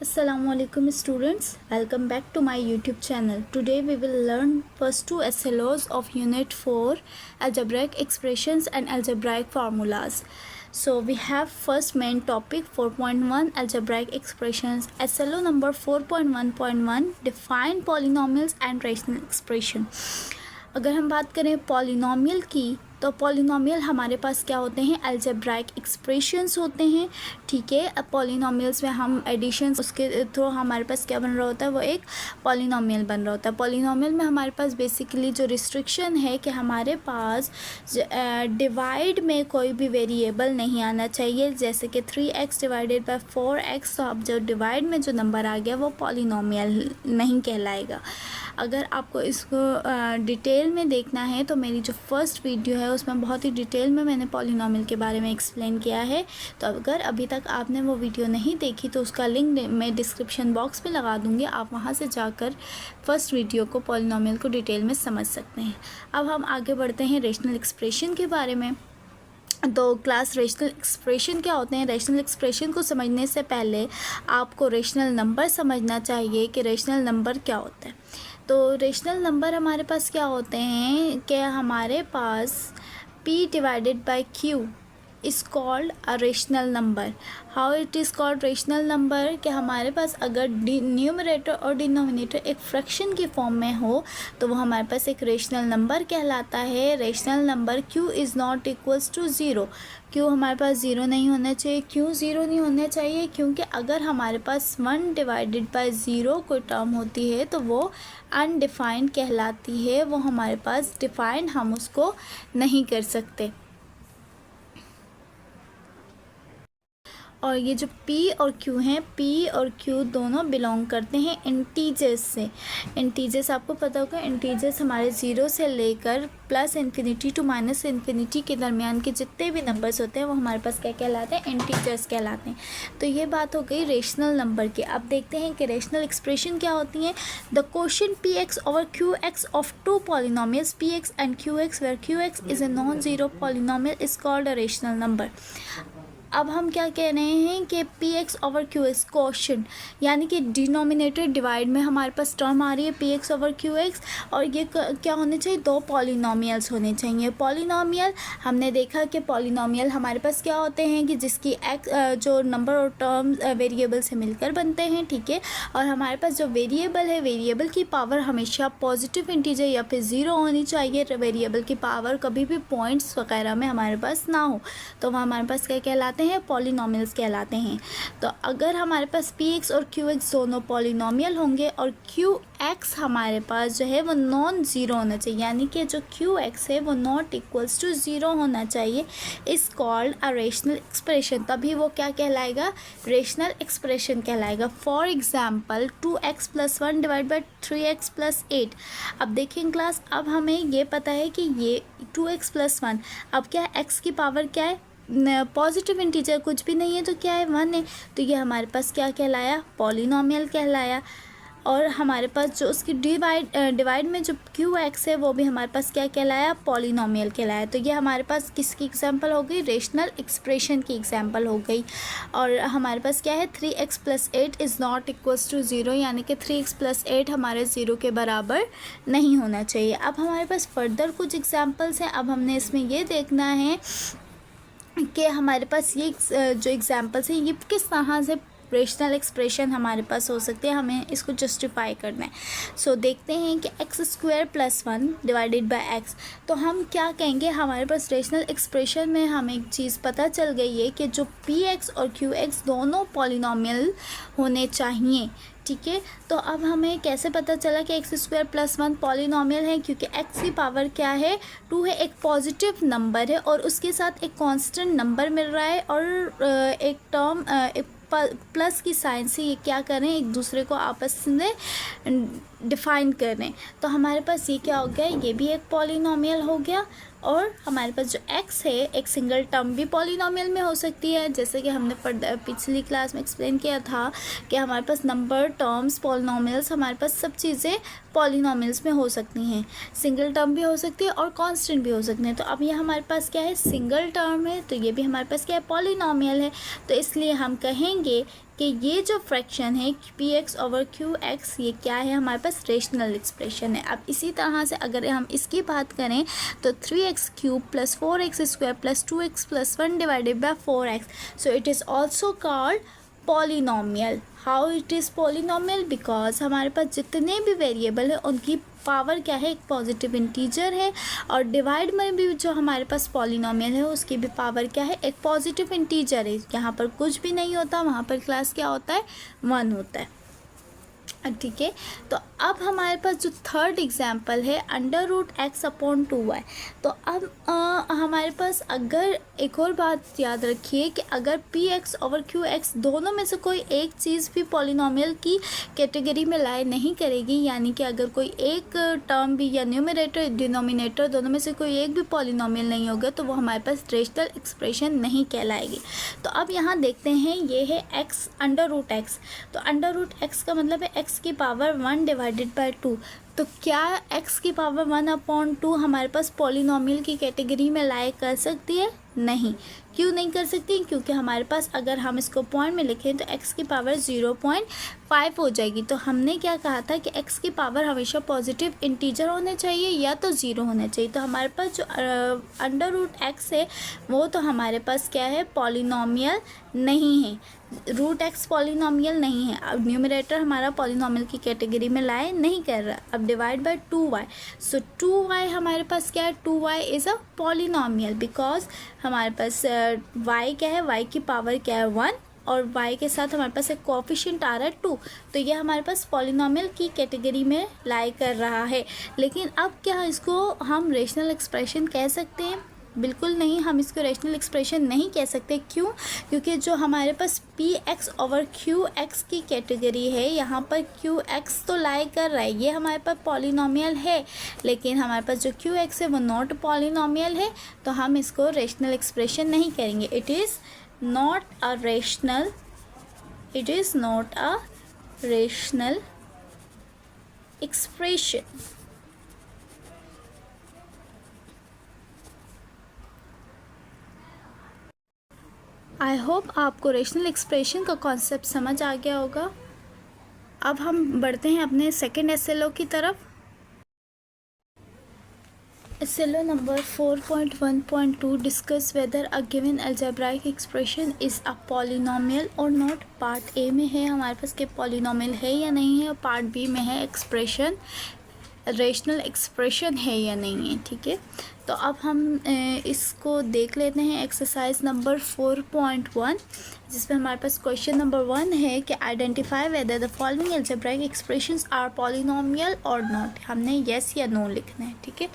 Assalamualaikum students, welcome back to my YouTube channel. Today we will learn first two SLOs of Unit 4, Algebraic Expressions and Algebraic Formulas. So we have first main topic 4.1 Algebraic Expressions. SLO number 4.1.1 Define Polynomials and Rational Expression. अगर हम बात करें polynomial की तो polynomial हमारे पास क्या होते हैं, अलजेब्राइक एक्सप्रेशंस होते हैं. ठीक है, अब पॉलिनोमियल्स में हम एडिशंस उसके थ्रू हमारे पास क्या बन रहा होता है, वो एक पॉलिनोमियल बन रहा होता है. पॉलिनोमियल में हमारे पास बेसिकली जो रिस्ट्रिक्शन है कि हमारे पास डिवाइड में कोई भी वेरिएबल नहीं आना चाहिए. जैसे कि 3x डिवाइडेड बाई 4x, तो अब जो डिवाइड में जो नंबर आ गया वो पॉलिनोमियल नहीं कहलाएगा. अगर आपको इसको डिटेल में देखना है तो मेरी जो फर्स्ट वीडियो है उसमें बहुत ही डिटेल में मैंने पॉलिनोमियल के बारे में एक्सप्लेन किया है. तो अगर अभी तक आपने वो वीडियो नहीं देखी तो उसका लिंक मैं डिस्क्रिप्शन बॉक्स में लगा दूँगी, आप वहाँ से जाकर फर्स्ट वीडियो को पॉलिनोमियल को डिटेल में समझ सकते हैं. अब हम आगे बढ़ते हैं रेशनल एक्सप्रेशन के बारे में. तो क्लास रेशनल एक्सप्रेशन क्या होते हैं. रेशनल एक्सप्रेशन को समझने से पहले आपको रेशनल नंबर समझना चाहिए कि रेशनल नंबर क्या होता है. तो रेशनल नंबर हमारे पास क्या होते हैं कि हमारे पास p divided by q is called a rational number. How it is called rational number कि हमारे पास अगर न्यूमरेटर और डिनोमिनेटर एक फ्रैक्शन की फॉर्म में हो तो वो हमारे पास एक रेशनल नंबर कहलाता है. Rational number q is not equals to zero. क्यों हमारे पास ज़ीरो नहीं होना चाहिए. क्यों ज़ीरो नहीं होना चाहिए, क्योंकि अगर हमारे पास 1 डिवाइडेड बाय ज़ीरो कोई टर्म होती है तो वो अनडिफाइंड कहलाती है. वो हमारे पास डिफाइंड हम उसको नहीं कर सकते. और ये जो p और q हैं, p और q दोनों बिलोंग करते हैं इंटीजर्स से. इंटीजर्स आपको पता होगा, इंटीजर्स हमारे ज़ीरो से लेकर plus infinity to minus infinity के दरमियान के जितने भी नंबर्स होते हैं वो हमारे पास क्या कहलाते हैं, इंटीजर्स कहलाते हैं. तो ये बात हो गई रेशनल नंबर की. अब देखते हैं कि रेशनल एक्सप्रेशन क्या होती हैं. The question P X over Q X of two polynomials P X and Q X where Q X is a non zero polynomial is called a rational number. अब हम क्या कह रहे हैं कि P X over Q X question यानी कि denominator divide में हमारे पास टर्म आ रही है P X over Q x, और ये क्या होने चाहिए, दो पॉलिनोमियल्स होने चाहिए. पॉलिनोमियल हमने देखा कि पॉलिनोमियल हमारे पास क्या होते हैं कि जिसकी एक्स जो नंबर और टर्म वेरिएबल से मिलकर बनते हैं. ठीक है, और हमारे पास जो वेरिएबल है, वेरिएबल की पावर हमेशा पॉजिटिव इंटीजर या फिर ज़ीरो होनी चाहिए. वेरिएबल की पावर कभी भी पॉइंट्स वगैरह में हमारे पास ना हो, तो वह हमारे पास क्या कहलाते हैं, पॉलिनोमियल्स कहलाते हैं. तो अगर हमारे पास पी एक्स और क्यू एक्स दोनों पॉलिनोमियल होंगे और क्यू एक्स हमारे पास जो है वो नॉन ज़ीरो होना चाहिए, यानी कि जो क्यू एक्स है वो नॉट इक्वल्स टू ज़ीरो होना चाहिए, is called a rational expression. तभी वो क्या कहलाएगा, रेशनल एक्सप्रेशन कहलाएगा. For example 2x plus 1 divide by 3x plus 8. अब देखें क्लास, अब हमें ये पता है कि ये 2x प्लस 1, अब क्या x की पावर क्या है, पॉजिटिव इंटीजर कुछ भी नहीं है तो क्या है, 1 है. तो ये हमारे पास क्या कहलाया, पॉलिनोमियल कहलाया. और हमारे पास जो उसकी डिवाइड में जो क्यू एक्स है वो भी हमारे पास क्या कहलाया, पॉलिनोमियल कहलाया. तो ये हमारे पास किसकी एग्जांपल हो गई, रेशनल एक्सप्रेशन की एग्जांपल हो गई. और हमारे पास क्या है, 3x plus 8 is not equals to zero, यानी कि 3x प्लस 8 हमारे ज़ीरो के बराबर नहीं होना चाहिए. अब हमारे पास फर्दर कुछ एग्जाम्पल्स हैं. अब हमने इसमें ये देखना है कि हमारे पास ये जो एग्जांपल्स हैं ये किस तरह से रेशनल एक्सप्रेशन हमारे पास हो सकते हैं, हमें इसको जस्टिफाई करना है. सो देखते हैं कि x square plus 1 divided by x. तो हम क्या कहेंगे, हमारे पास रेशनल एक्सप्रेशन में हमें एक चीज़ पता चल गई है कि जो पी एक्स और क्यू एक्स दोनों पॉलिनोमियल होने चाहिए. ठीक है, तो अब हमें कैसे पता चला कि एक्स स्क्वायर प्लस 1 पॉलिनोमियल है, क्योंकि एक्स की पावर क्या है, 2 है, एक पॉजिटिव नंबर है और उसके साथ एक कांस्टेंट नंबर मिल रहा है, और एक टर्म एक प्लस की साइन से ये क्या करें, एक दूसरे को आपस में डिफाइन करें. तो हमारे पास ये क्या हो गया, ये भी एक पॉलिनोमियल हो गया. और हमारे पास जो x है, एक सिंगल टर्म भी पॉलिनोमियल में हो सकती है, जैसे कि हमने पिछली क्लास में एक्सप्लेन किया था कि हमारे पास नंबर, टर्म्स, पॉलिनोमियल्स, हमारे पास सब चीज़ें पॉलिनोमियल्स में हो सकती हैं. सिंगल टर्म भी हो सकती है और कांस्टेंट भी हो सकते हैं. तो अब ये हमारे पास क्या है, सिंगल टर्म है, तो ये भी हमारे पास क्या है, पॉलिनोमियल है. तो इसलिए हम कहेंगे कि ये जो फ्रैक्शन है P X over Q x ये क्या है, हमारे पास रेशनल एक्सप्रेशन है। अब इसी तरह से अगर हम इसकी बात करें तो 3x cube plus 4x square plus 2x plus 1 divided by 4x, so it is also called polynomial. How it is polynomial? Because हमारे पास जितने भी वेरिएबल है उनकी पावर क्या है, एक पॉजिटिव इंटीजर है, और डिवाइड में भी जो हमारे पास पॉलिनोमियल है उसकी भी पावर क्या है, एक पॉजिटिव इंटीजर है। यहाँ पर कुछ भी नहीं होता, वहाँ पर क्लास क्या होता है, 1 होता है। ठीक है, तो अब हमारे पास जो थर्ड एग्जाम्पल है under root X upon 2y। तो अब हमारे पास अगर एक और बात याद रखिए कि अगर P X over Q x दोनों में से कोई एक चीज़ भी पॉलिनोमियल की कैटेगरी में लाई नहीं करेगी, यानी कि अगर कोई एक टर्म भी या न्यूमरेटर डिनोमिनेटर दोनों में से कोई एक भी पॉलिनोमियल नहीं होगा तो वो हमारे पास रेशनल एक्सप्रेशन नहीं कहलाएगी। तो अब यहाँ देखते हैं, ये है एक्स अंडर रूट एक्स। तो अंडर रूट एक्स का मतलब है एक्स की पावर 1 डिवाइडेड बाय 2। तो क्या x की पावर 1 अपॉन 2 हमारे पास पॉलिनोमियल की कैटेगरी में लाई कर सकती है? नहीं। क्यों नहीं कर सकती? क्योंकि हमारे पास अगर हम इसको पॉइंट में लिखें तो x की पावर 0.5 हो जाएगी। तो हमने क्या कहा था कि x की पावर हमेशा पॉजिटिव इंटीजर होने चाहिए या तो 0 होना चाहिए। तो हमारे पास जो अंडर रूट एक्स है वो तो हमारे पास क्या है, पॉलिनोमियल नहीं है, रूट एक्स पॉलिनोमियल नहीं है। अब न्यूमरेटर हमारा पॉलिनोमियल की कैटेगरी में लाए नहीं कर रहा। अब divide by 2y, so 2y हमारे पास क्या है, 2y is a polynomial because हमारे पास y क्या है, y की पावर क्या है 1 और y के साथ हमारे पास एक कोएफिशिएंट आ रहा है 2। तो ये हमारे पास पॉलिनोमियल की कैटेगरी में लाई कर रहा है। लेकिन अब क्या इसको हम रेशनल एक्सप्रेशन कह सकते हैं? बिल्कुल नहीं, हम इसको रेशनल एक्सप्रेशन नहीं कह सकते। क्यों? क्योंकि जो हमारे पास P X over Q X की कैटेगरी है, यहाँ पर क्यू एक्स तो लाई कर रहा है, ये हमारे पास पॉलिनोमियल है, लेकिन हमारे पास जो क्यू एक्स है वो नॉट पॉलिनोमियल है, तो हम इसको रेशनल एक्सप्रेशन नहीं करेंगे। It is not a rational, it is not a rational expression. I hope आपको रेशनल एक्सप्रेशन का कॉन्सेप्ट समझ आ गया होगा। अब हम बढ़ते हैं अपने सेकेंड एसएलओ की तरफ। SLO number 4.1.2 discuss whether a given algebraic expression is a polynomial और नॉट। पार्ट ए में है हमारे पास कि पॉलिनोमियल है या नहीं है, और पार्ट बी में है एक्सप्रेशन रेशनल एक्सप्रेशन है या नहीं है। ठीक है, तो अब हम इसको देख लेते हैं। एक्सरसाइज नंबर 4.1 जिसमें हमारे पास क्वेश्चन नंबर 1 है कि identify whether the following algebraic expressions are polynomial और नॉट। हमने येस या नो लिखना है। ठीक है,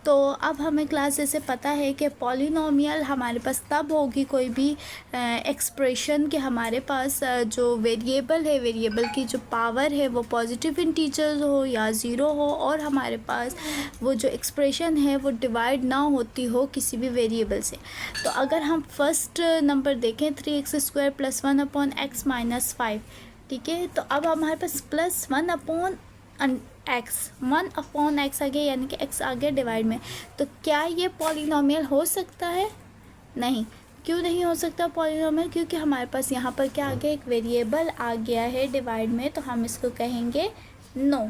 तो अब हमें क्लास जैसे पता है कि पॉलिनोमियल हमारे पास तब होगी कोई भी एक्सप्रेशन कि हमारे पास जो वेरिएबल है, वेरिएबल की जो पावर है वो पॉजिटिव इंटीजर हो या ज़ीरो हो, और हमारे पास वो जो एक्सप्रेशन है वो डिवाइड ना होती हो किसी भी वेरिएबल से। तो अगर हम फर्स्ट नंबर देखें 3x square plus 1 upon X minus 5। ठीक है, तो अब हमारे पास plus 1 upon X, 1 upon X आ गया, यानी कि एक्स आ गया डिवाइड में। तो क्या ये पॉलिनोमियल हो सकता है? नहीं। क्यों नहीं हो सकता पॉलिनोमियल? क्योंकि हमारे पास यहाँ पर क्या आ गया, एक वेरिएबल आ गया है डिवाइड में, तो हम इसको कहेंगे no,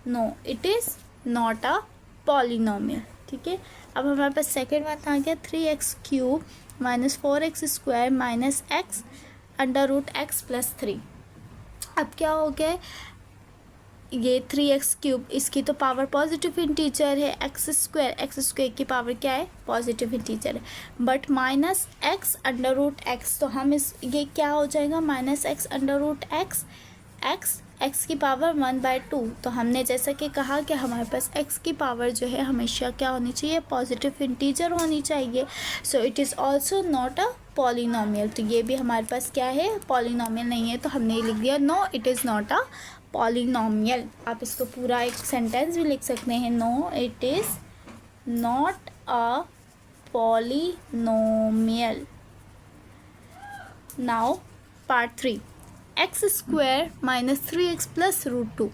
no it is not a polynomial. ठीक है, अब हमारे पास सेकेंड वन आ गया 3x cube minus 4x square minus X under root X plus 3। अब क्या हो गया, ये 3x क्यूब, इसकी तो पावर पॉजिटिव इंटीजर है, एक्स स्क्वायर की पावर क्या है, पॉजिटिव इंटीजर है, but minus X under root X, तो हम इस ये क्या हो जाएगा, minus X under root X, X की पावर 1/2। तो हमने जैसा कि कहा कि हमारे पास x की पावर जो है हमेशा क्या होनी चाहिए, पॉजिटिव इंटीजर होनी चाहिए। सो it is also not a polynomial. तो ये भी हमारे पास क्या है, पॉलिनोमियल नहीं है। तो हमने लिख दिया no it is not a polynomial. आप इसको पूरा एक सेंटेंस भी लिख सकते हैं, no it is not a polynomial. Now part 3, X square minus 3x plus root 2।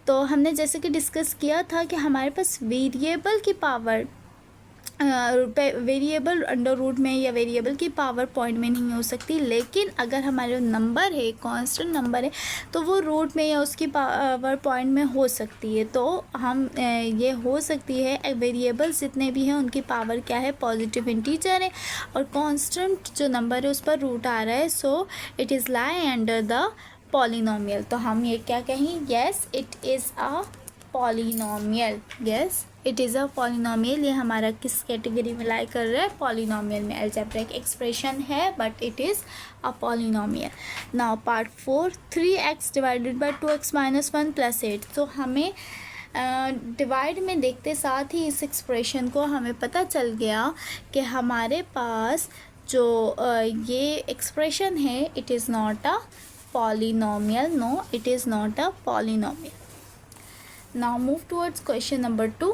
तो हमने जैसे कि डिस्कस किया था कि हमारे पास वेरिएबल की पावर वेरिएबल अंडर रूट में या वेरिएबल की पावर पॉइंट में नहीं हो सकती, लेकिन अगर हमारे नंबर है, कांस्टेंट नंबर है, तो वो रूट में या उसकी पावर पॉइंट में हो सकती है। तो हम ये हो सकती है, वेरिएबल्स जितने भी हैं उनकी पावर क्या है, पॉजिटिव इंटीजर है, और कांस्टेंट जो नंबर है उस पर रूट आ रहा है, so it is lie under the polynomial. तो हम ये क्या कहें, yes it is a polynomial, yes it is a polynomial. ये हमारा किस कैटेगरी में लाई कर रहा है, पॉलिनोमियल में। अलजेब्रिक एक्सप्रेशन है but it is a polynomial. Now part 4, 3x divided by 2x minus 1 plus 8। तो हमें डिवाइड में देखते साथ ही इस एक्सप्रेशन को हमें पता चल गया कि हमारे पास जो ये एक्सप्रेशन है, it is not a polynomial, no it is not a polynomial. Now move towards question number 2.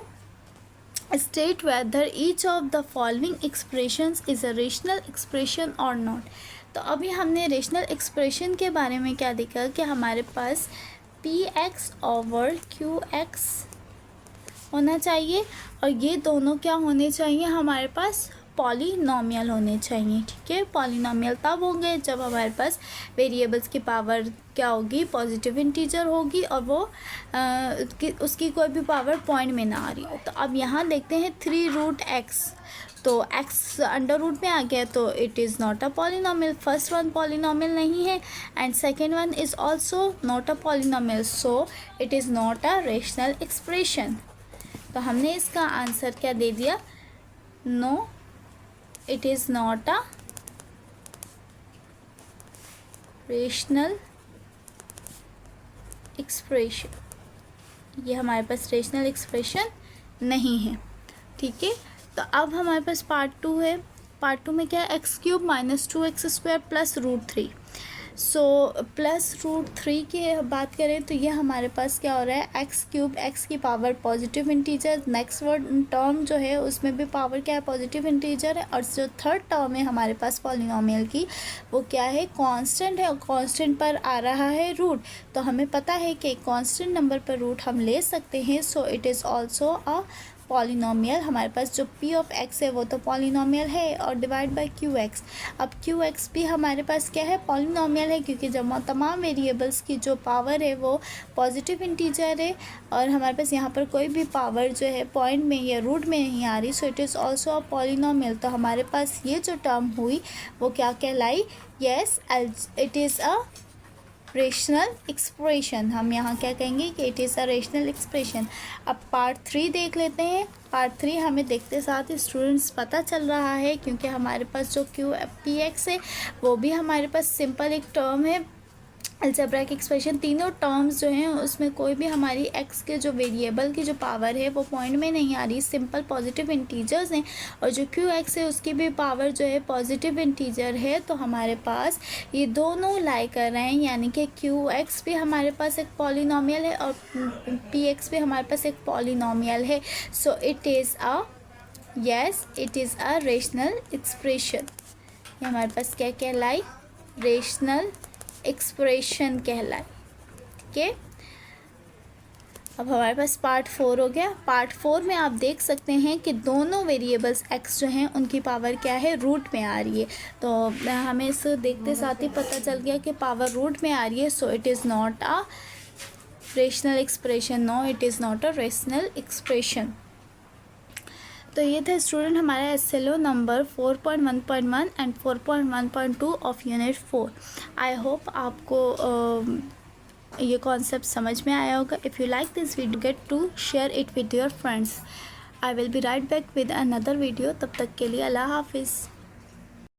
State whether each of the following expressions is a rational expression or not. तो अभी हमने रेशनल एक्सप्रेशन के बारे में क्या देखा कि हमारे पास px ओवर qx होना चाहिए, और ये दोनों क्या होने चाहिए, हमारे पास पॉलिनोमियल होने चाहिए। ठीक है, पॉलिनोमियल तब होंगे जब हमारे पास वेरिएबल्स की पावर क्या होगी, पॉजिटिव इंटीजर होगी, और वो उसकी कोई भी पावर पॉइंट में ना आ रही हो। तो अब यहाँ देखते हैं 3√x, तो x अंडर रूट में आ गया, तो it is not a polynomial. First one polynomial नहीं है, and second one is also not a polynomial, so it is not a rational expression. तो हमने इसका आंसर क्या दे दिया, no it is not a rational expression. ये हमारे पास रेशनल एक्सप्रेशन नहीं है। ठीक है, तो अब हमारे पास पार्ट 2 है। पार्ट 2 में क्या है, x³ minus 2x² plus √3। So plus √3 की बात करें तो ये हमारे पास क्या हो रहा है, x³ x की power positive integer, next word term जो है उसमें भी पावर क्या है, पॉजिटिव इंटीजर है, और जो थर्ड टर्म है हमारे पास पॉलिनोमियल की, वो क्या है, कांस्टेंट है, और कांस्टेंट पर आ रहा है रूट। तो हमें पता है कि कांस्टेंट नंबर पर रूट हम ले सकते हैं, सो it is also a polynomial. हमारे पास जो p ऑफ x है वो तो पॉलिनोमियल है, और डिवाइड बाय qx। अब qx भी हमारे पास क्या है, पॉलिनोमियल है, क्योंकि जब तमाम वेरिएबल्स की जो पावर है वो पॉजिटिव इंटीजर है, और हमारे पास यहाँ पर कोई भी पावर जो है पॉइंट में या रूट में नहीं आ रही, सो it is also a polynomial. तो हमारे पास ये जो टर्म हुई वो क्या कहलाई, yes it is a rational expression. हम यहाँ क्या कहेंगे कि it is a rational expression. अब पार्ट 3 देख लेते हैं। पार्ट 3 हमें देखते साथ ही स्टूडेंट्स पता चल रहा है, क्योंकि हमारे पास जो px है वो भी हमारे पास सिंपल एक टर्म है। अलजेब्रिक एक्सप्रेशन तीनों टर्म्स जो हैं उसमें कोई भी हमारी x के जो वेरिएबल की जो पावर है वो पॉइंट में नहीं आ रही, सिंपल पॉजिटिव इंटीजर्स हैं, और जो qx है उसकी भी पावर जो है पॉजिटिव इंटीजर है। तो हमारे पास ये दोनों लाई कर रहे हैं, यानी कि qx भी हमारे पास एक पॉलिनोमियल है और px भी हमारे पास एक पॉलिनोमियल है। So it is a yes it is a rational expression. ये हमारे पास क्या कहलाई, रेशनल एक्सप्रेशन कहलाए। ठीक है, अब हमारे पास पार्ट 4 हो गया। पार्ट 4 में आप देख सकते हैं कि दोनों वेरिएबल्स x जो हैं उनकी पावर क्या है, रूट में आ रही है। तो हमें इस देखते साथ ही पता चल गया कि पावर रूट में आ रही है, so it is not a rational expression, no it is not a rational expression. तो ये था स्टूडेंट हमारा SLO number 4.1.1 and 4.1.2 of unit 4। I hope आपको ये कॉन्सेप्ट समझ में आया होगा। If you like this video get to share it with your friends. I will be right back with another video. तब तक के लिए अल्लाह हाफिज़।